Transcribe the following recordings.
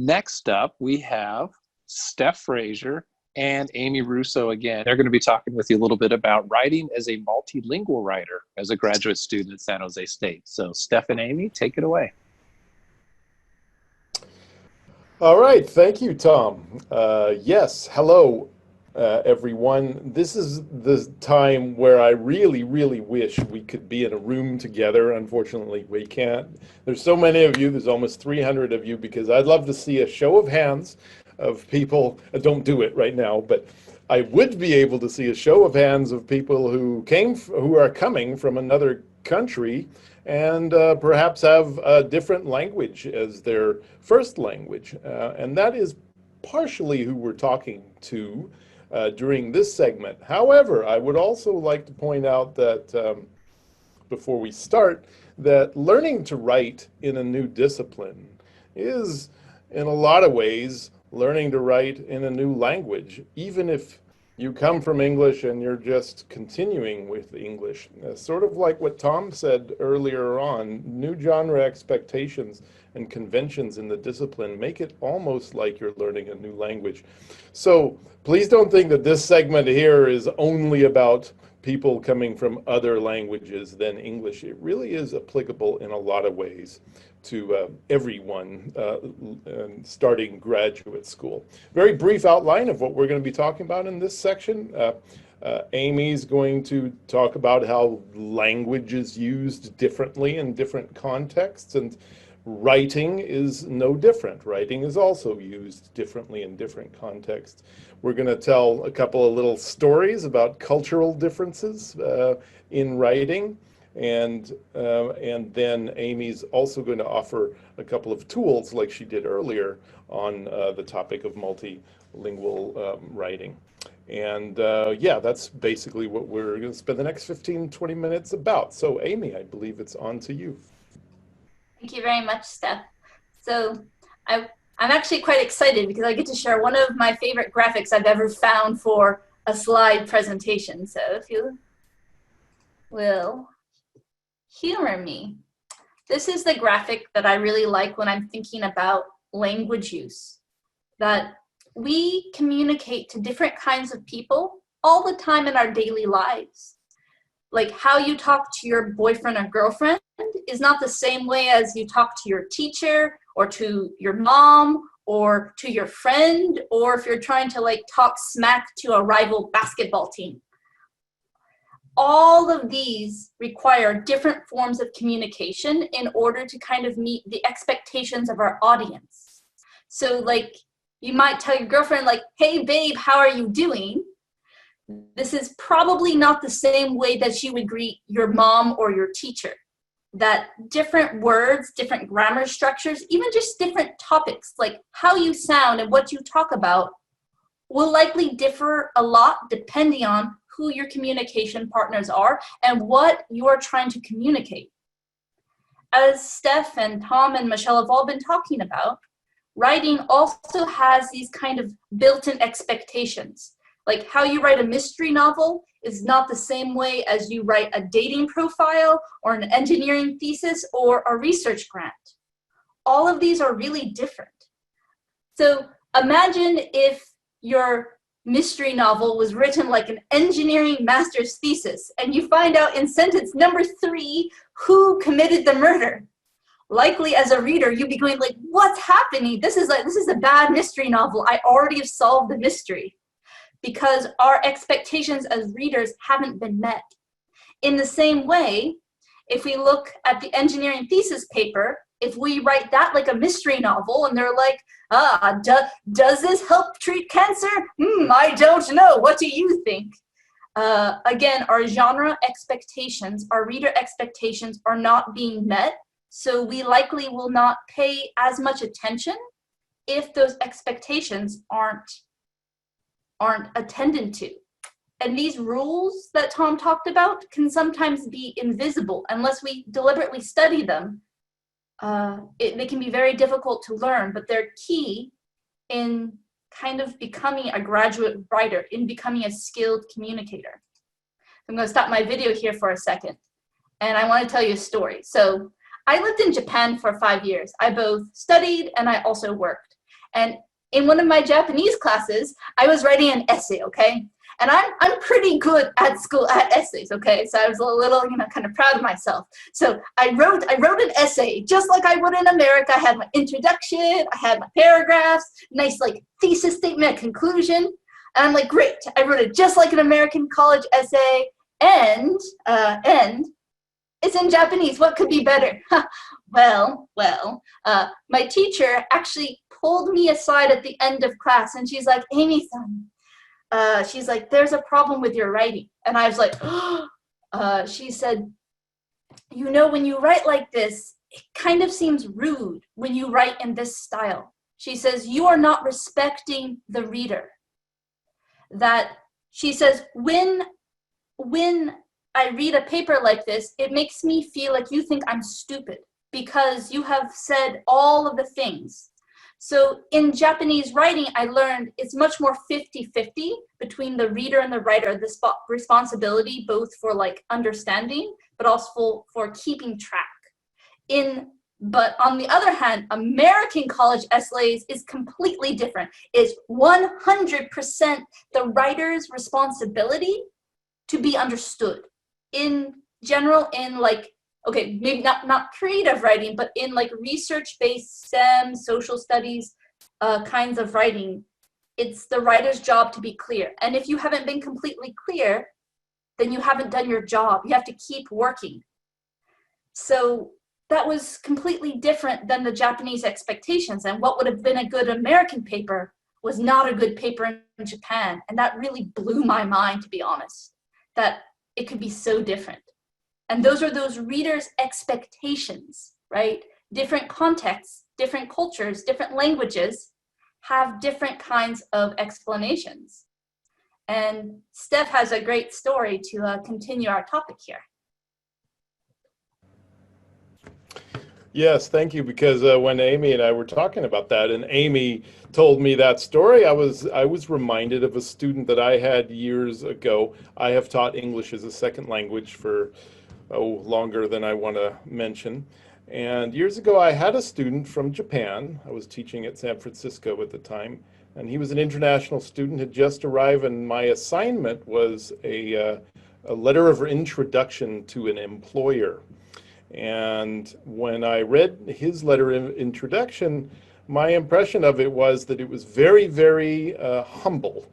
Next up, we have Steph Frazier and Amy Russo again. They're going to be talking with you a little bit about writing as a multilingual writer as a graduate student at San Jose State. So Steph and Amy, take it away. All right, thank you, Tom. Yes, hello, everyone. This is the time where I really, really wish we could be in a room together. Unfortunately, we can't. There's so many of you, there's almost 300 of you, because I'd love to see a show of hands of people. Don't do it right now, but I would be able to see a show of hands of people who are coming from another country and perhaps have a different language as their first language. And that is partially who we're talking to during this segment. However, I would also like to point out that before we start, that learning to write in a new discipline is, in a lot of ways, learning to write in a new language, even if you come from English and you're just continuing with English. Sort of like what Tom said earlier on, new genre expectations and conventions in the discipline make it almost like you're learning a new language. So please don't think that this segment here is only about people coming from other languages than English. It really is applicable in a lot of ways to everyone starting graduate school. Very brief outline of what we're going to be talking about in this section. Amy's going to talk about how language is used differently in different contexts, and writing is no different. Writing is also used differently in different contexts. We're going to tell a couple of little stories about cultural differences in writing. And then Amy's also going to offer a couple of tools like she did earlier on the topic of multilingual writing. And yeah, that's basically what we're going to spend the next 15-20 minutes about. So Amy, I believe it's on to you. Thank you very much, Steph. So I'm actually quite excited because I get to share one of my favorite graphics I've ever found for a slide presentation. So if you will humor me. This is the graphic that I really like when I'm thinking about language use, that we communicate to different kinds of people all the time in our daily lives. Like how you talk to your boyfriend or girlfriend is not the same way as you talk to your teacher or to your mom or to your friend, or if you're trying to like talk smack to a rival basketball team. All of these require different forms of communication in order to kind of meet the expectations of our audience. So like you might tell your girlfriend like, hey babe, how are you doing? This is probably not the same way that you would greet your mom or your teacher. That different words, different grammar structures, even just different topics, like how you sound and what you talk about will likely differ a lot depending on who your communication partners are and what you're trying to communicate. As Steph and Tom and Michelle have all been talking about, writing also has these kind of built-in expectations. Like how you write a mystery novel is not the same way as you write a dating profile or an engineering thesis or a research grant. All of these are really different. So imagine if your mystery novel was written like an engineering master's thesis, and you find out in sentence number 3 who committed the murder. Likely as a reader, you'd be going like, what's happening? This is a bad mystery novel. I already have solved the mystery, because our expectations as readers haven't been met. In the same way, if we look at the engineering thesis paper, if we write that like a mystery novel and they're like, does this help treat cancer? I don't know. What do you think? Again, our genre expectations, our reader expectations are not being met, so we likely will not pay as much attention if those expectations aren't attended to. And these rules that Tom talked about can sometimes be invisible unless we deliberately study them. They can be very difficult to learn, but they're key in kind of becoming a graduate writer, in becoming a skilled communicator. I'm going to stop my video here for a second, and I want to tell you a story. So I lived in Japan for 5 years. I both studied and I also worked. And in one of my Japanese classes, I was writing an essay, okay? And I'm pretty good at school at essays, okay? So I was a little, kind of proud of myself. So I wrote an essay just like I would in America. I had my introduction, I had my paragraphs, nice like thesis statement, conclusion. And I'm like, great, I wrote it just like an American college essay, and it's in Japanese. What could be better? Well, my teacher actually pulled me aside at the end of class, and she's like, Amy-san, she's like, there's a problem with your writing. And I was like, she said, when you write like this, it kind of seems rude when you write in this style. She says, you are not respecting the reader. That, she says, when I read a paper like this, it makes me feel like you think I'm stupid because you have said all of the things. So in Japanese writing, I learned it's much more 50-50 between the reader and the writer, the responsibility both for like understanding, but also for keeping track. But on the other hand, American college essays is completely different. It's 100% the writer's responsibility to be understood. In general, in like, okay, maybe not creative writing, but in like research-based STEM, social studies kinds of writing, it's the writer's job to be clear. And if you haven't been completely clear, then you haven't done your job. You have to keep working. So that was completely different than the Japanese expectations. And what would have been a good American paper was not a good paper in Japan. And that really blew my mind, to be honest, that it could be so different. And those are those readers' expectations, right? Different contexts, different cultures, different languages have different kinds of explanations. And Steph has a great story to continue our topic here. Yes, thank you, because when Amy and I were talking about that, and Amy told me that story, I was reminded of a student that I had years ago. I have taught English as a second language for longer than I want to mention. And years ago, I had a student from Japan. I was teaching at San Francisco at the time, and he was an international student, had just arrived, and my assignment was a letter of introduction to an employer. And when I read his letter of introduction, my impression of it was that it was very, very humble,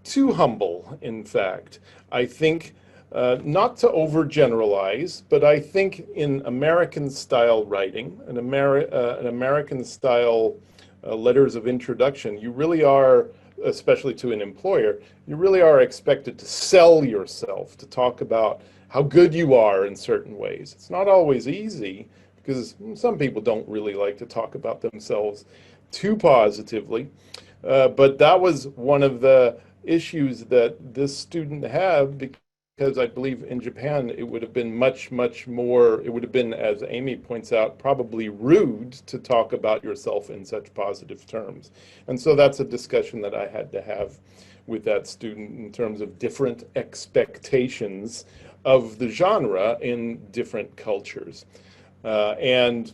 too humble, in fact. I think, not to overgeneralize, but I think in American-style writing, an American-style letters of introduction, you really are, especially to an employer, you really are expected to sell yourself, to talk about how good you are in certain ways. It's not always easy because some people don't really like to talk about themselves too positively. But that was one of the issues that this student had, because I believe in Japan it would have been much, much more, it would have been, as Amy points out, probably rude to talk about yourself in such positive terms. And so that's a discussion that I had to have with that student in terms of different expectations of the genre in different cultures. And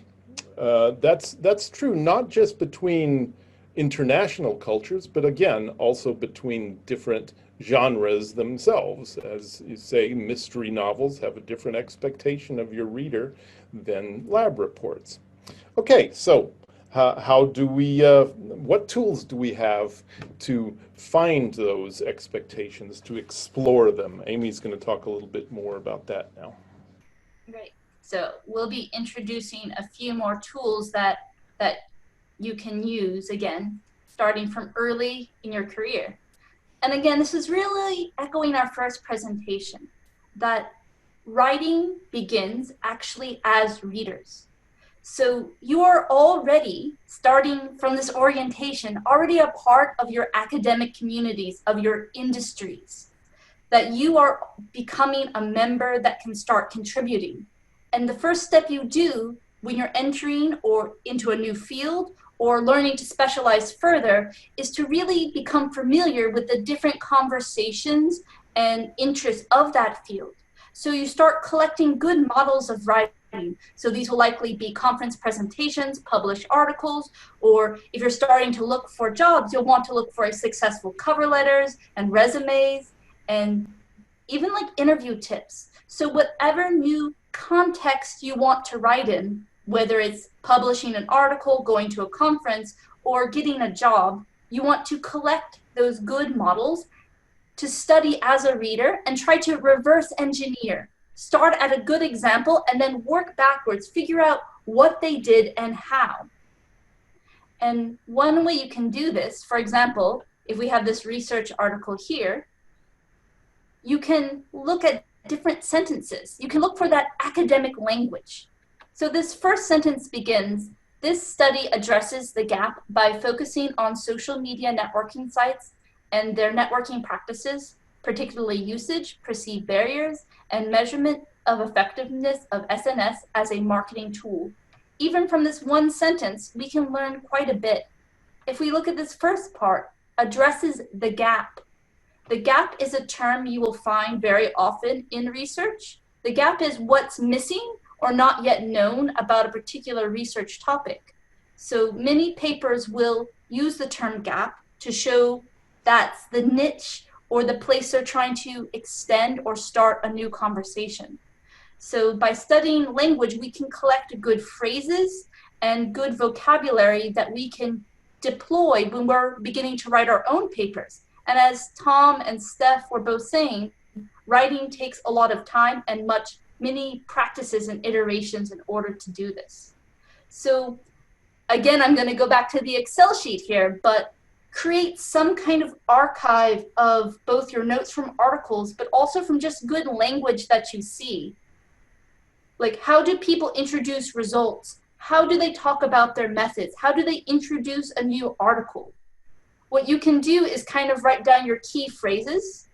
that's true not just between international cultures, but again, also between different genres themselves. As you say, mystery novels have a different expectation of your reader than lab reports. Okay, so how do we, what tools do we have to find those expectations, to explore them? Amy's going to talk a little bit more about that now. Great. So we'll be introducing a few more tools that you can use, again, starting from early in your career. And again, this is really echoing our first presentation, that writing begins actually as readers. So you are already, starting from this orientation, already a part of your academic communities, of your industries, that you are becoming a member that can start contributing. And the first step you do when you're entering or into a new field or learning to specialize further is to really become familiar with the different conversations and interests of that field. So you start collecting good models of writing. So these will likely be conference presentations, published articles, or if you're starting to look for jobs, you'll want to look for successful cover letters and resumes and even like interview tips. So whatever new context you want to write in, whether it's publishing an article, going to a conference, or getting a job, you want to collect those good models to study as a reader and try to reverse engineer. Start at a good example and then work backwards, figure out what they did and how. And one way you can do this, for example, if we have this research article here, you can look at different sentences. You can look for that academic language. So this first sentence begins, "This study addresses the gap by focusing on social media networking sites and their networking practices, particularly usage, perceived barriers, and measurement of effectiveness of SNS as a marketing tool." Even from this one sentence, we can learn quite a bit. If we look at this first part, addresses the gap. The gap is a term you will find very often in research. The gap is what's missing or not yet known about a particular research topic. So many papers will use the term gap to show that's the niche or the place they're trying to extend or start a new conversation. So by studying language, we can collect good phrases and good vocabulary that we can deploy when we're beginning to write our own papers. And as Tom and Steph were both saying, writing takes a lot of time and many practices and iterations in order to do this. So again, I'm going to go back to the Excel sheet here, but create some kind of archive of both your notes from articles, but also from just good language that you see. Like, how do people introduce results? How do they talk about their methods? How do they introduce a new article? What you can do is kind of write down your key phrases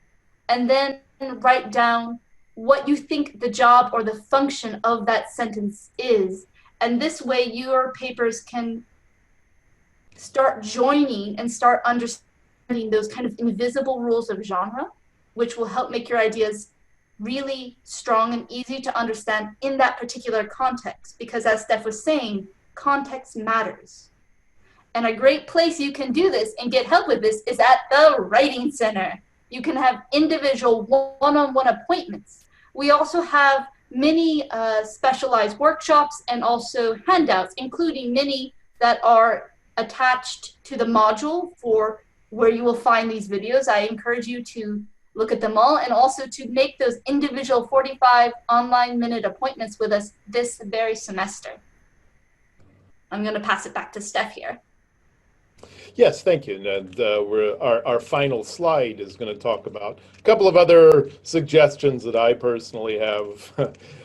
and then write down what you think the job or the function of that sentence is. And this way your papers can start joining and start understanding those kind of invisible rules of genre, which will help make your ideas really strong and easy to understand in that particular context. Because as Steph was saying, context matters. And a great place you can do this and get help with this is at the Writing Center. You can have individual one-on-one appointments. We also have many specialized workshops and also handouts, including many that are attached to the module for where you will find these videos. I encourage you to look at them all and also to make those individual 45 online minute appointments with us this very semester. I'm going to pass it back to Steph here. Yes, thank you. And our final slide is going to talk about a couple of other suggestions that I personally have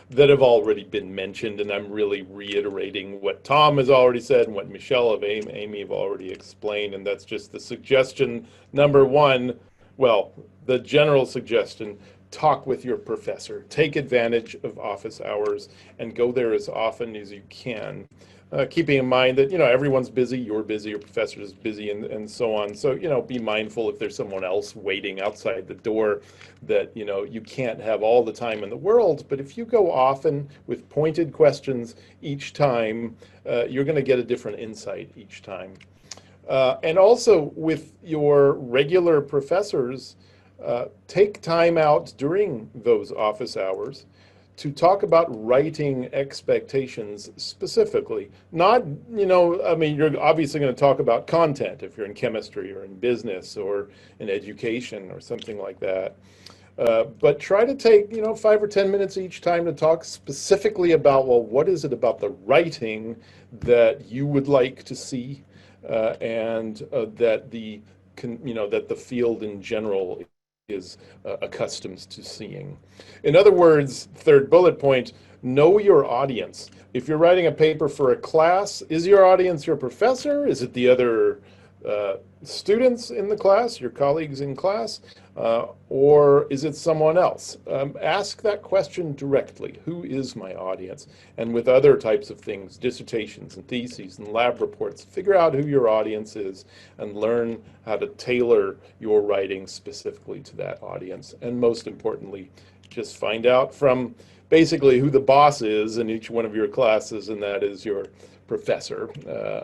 that have already been mentioned, and I'm really reiterating what Tom has already said and what Michelle and Amy have already explained, and that's just the suggestion number one. Well, the general suggestion, talk with your professor. Take advantage of office hours and go there as often as you can. Keeping in mind that, everyone's busy, you're busy, your professor is busy, and so on. So, be mindful if there's someone else waiting outside the door that, you can't have all the time in the world. But if you go often with pointed questions each time, you're going to get a different insight each time. And also with your regular professors, take time out during those office hours to talk about writing expectations specifically. Not, you're obviously going to talk about content if you're in chemistry or in business or in education or something like that. But try to take, 5 or 10 minutes each time to talk specifically about, well, what is it about the writing that you would like to see and that the field in general is accustomed to seeing. In other words, third bullet point, know your audience. If you're writing a paper for a class, is your audience your professor? Is it the other students in the class, your colleagues in class, or is it someone else? Ask that question directly. Who is my audience? And with other types of things, dissertations and theses and lab reports, figure out who your audience is and learn how to tailor your writing specifically to that audience. And most importantly, just find out from basically who the boss is in each one of your classes, and that is your professor,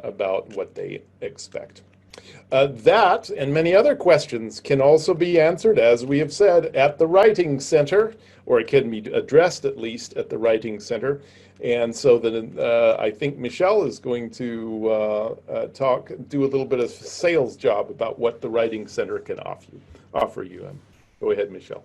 about what they expect. That and many other questions can also be answered, as we have said, at the Writing Center, or it can be addressed at least at the Writing Center. And so that I think Michelle is going to do a little bit of sales job about what the Writing Center can offer you. Go ahead, Michelle.